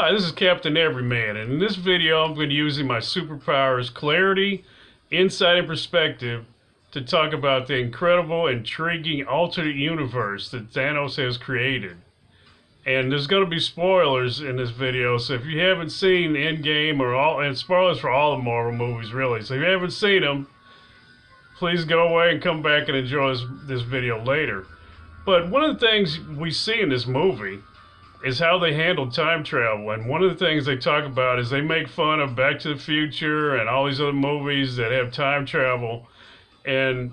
Hi, this is Captain Everyman, and in this video I'm going to be using my superpowers clarity, insight, and perspective to talk about the incredible, intriguing alternate universe that Thanos has created. And there's going to be spoilers in this video, so if you haven't seen Endgame and spoilers for all the Marvel movies really, so if you haven't seen them, please go away and come back and enjoy this video later. But one of the things we see in this movie is how they handle time travel. And one of the things they talk about is they make fun of Back to the Future and all these other movies that have time travel. And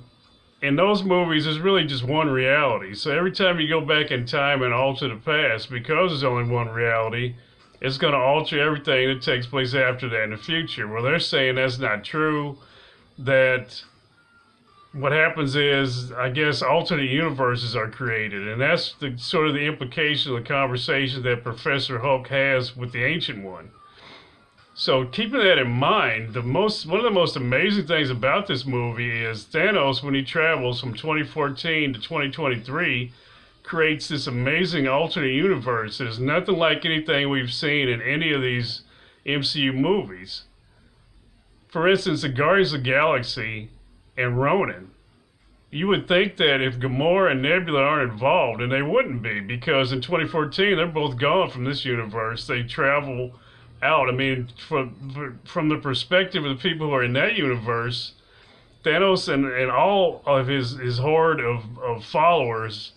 in those movies, there's really just one reality. So every time you go back in time and alter the past, because there's only one reality, it's going to alter everything that takes place after that in the future. Well, they're saying that's not true, that what happens is, I guess, alternate universes are created, and that's the sort of the implication of the conversation that Professor Hulk has with the Ancient One. So keeping that in mind, one of the most amazing things about this movie is Thanos, when he travels from 2014 to 2023, creates this amazing alternate universe that is nothing like anything we've seen in any of these MCU movies. For instance, the Guardians of the Galaxy and Ronan. You would think that if Gamora and Nebula aren't involved, and they wouldn't be, because in 2014 they're both gone from this universe. They travel out. I mean, from the perspective of the people who are in that universe, Thanos and all of his horde of followers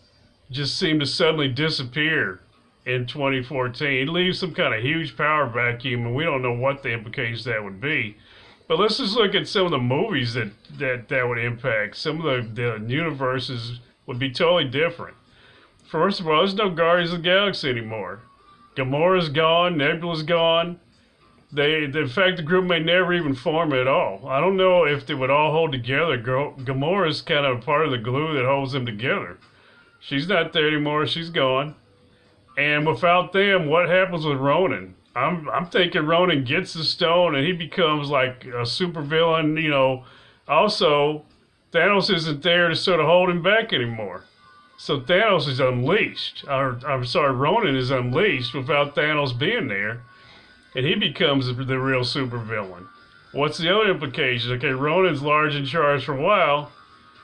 just seem to suddenly disappear in 2014. He leaves some kind of huge power vacuum, and we don't know what the implications of that would be. But let's just look at some of the movies that would impact. Some of the universes would be totally different. First of all, there's no Guardians of the Galaxy anymore. Gamora's gone, Nebula's gone. In fact, the group may never even form at all. I don't know if they would all hold together. Gamora's kind of part of the glue that holds them together. She's not there anymore, she's gone. And without them, what happens with Ronan? I'm thinking Ronan gets the stone and he becomes like a supervillain, you know. Also, Thanos isn't there to sort of hold him back anymore. So Thanos is unleashed. Ronan is unleashed without Thanos being there. And he becomes the real supervillain. What's the other implication? Okay, Ronan's large in charge for a while,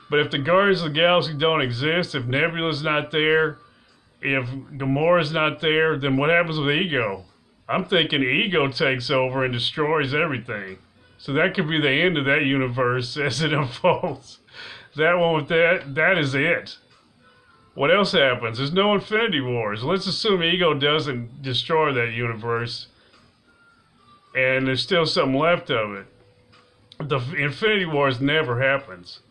but if the Guardians of the Galaxy don't exist, if Nebula's not there, if Gamora's not there, then what happens with Ego? I'm thinking Ego takes over and destroys everything. So that could be the end of that universe as it unfolds. That one with that is it. What else happens? There's no Infinity Wars. Let's assume Ego doesn't destroy that universe and there's still something left of it. The Infinity Wars never happens.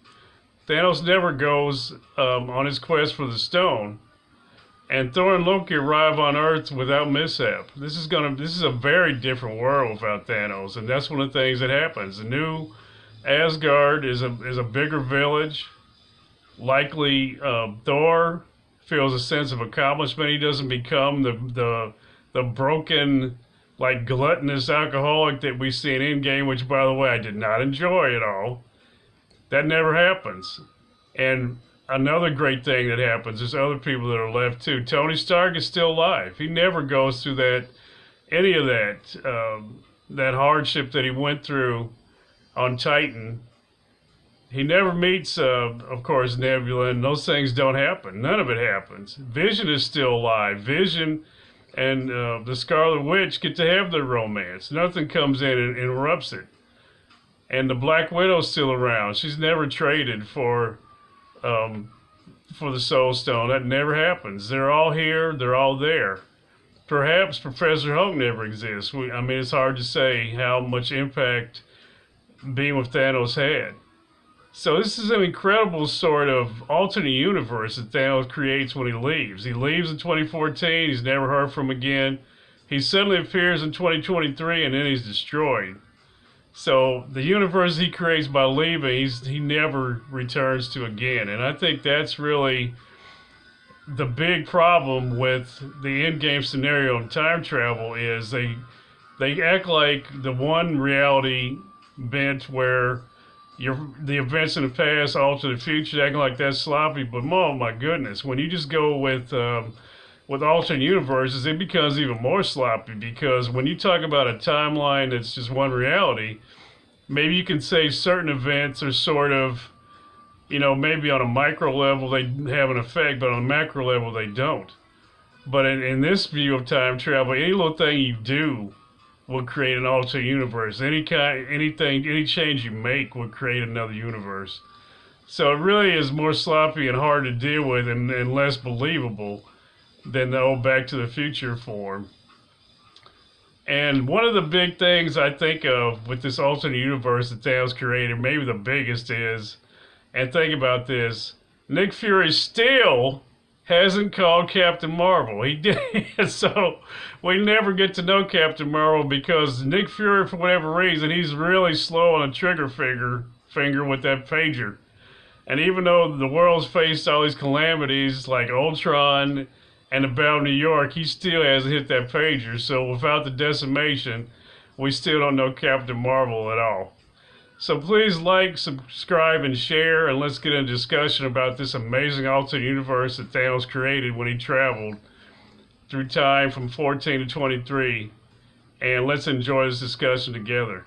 Thanos never goes on his quest for the stone. And Thor and Loki arrive on Earth without mishap. This is a very different world without Thanos, and that's one of the things that happens. The new Asgard is a bigger village. Likely, Thor feels a sense of accomplishment. He doesn't become the broken, like gluttonous alcoholic that we see in Endgame, which, by the way, I did not enjoy at all. That never happens. And another great thing that happens is other people that are left too. Tony Stark is still alive. He never goes through any of that hardship that he went through on Titan. He never meets, of course, Nebula, and those things don't happen. None of it happens. Vision is still alive. Vision and the Scarlet Witch get to have their romance. Nothing comes in and interrupts it. And the Black Widow's still around. She's never traded for the Soul Stone. That never happens. They're all here. They're all there. Perhaps Professor Hulk never exists. I mean, it's hard to say how much impact being with Thanos had. So this is an incredible sort of alternate universe that Thanos creates when he leaves. He leaves in 2014. He's never heard from again. He suddenly appears in 2023, and then he's destroyed. So the universe he creates by leaving, he never returns to again. And I think that's really the big problem with the Endgame scenario in time travel is they act like the one reality bent where the events in the past alter the future, acting like that's sloppy. But oh my goodness, when you just go with with alternate universes, it becomes even more sloppy, because when you talk about a timeline that's just one reality, maybe you can say certain events are sort of, maybe on a micro level they have an effect, but on a macro level they don't. But in this view of time travel, any little thing you do will create an alternate universe. Any change you make will create another universe. So it really is more sloppy and hard to deal with, and less believable than the old Back to the Future form. And one of the big things I think of with this alternate universe that Thanos created, maybe the biggest is, and think about this, Nick Fury still hasn't called Captain Marvel. He did, so we never get to know Captain Marvel, because Nick Fury, for whatever reason, he's really slow on a trigger finger with that pager. And even though the world's faced all these calamities like Ultron and the Battle of New York, he still hasn't hit that pager. So without the decimation, we still don't know Captain Marvel at all. So please like, subscribe, and share, and let's get into a discussion about this amazing alternate universe that Thanos created when he traveled through time from 14 to 23. And let's enjoy this discussion together.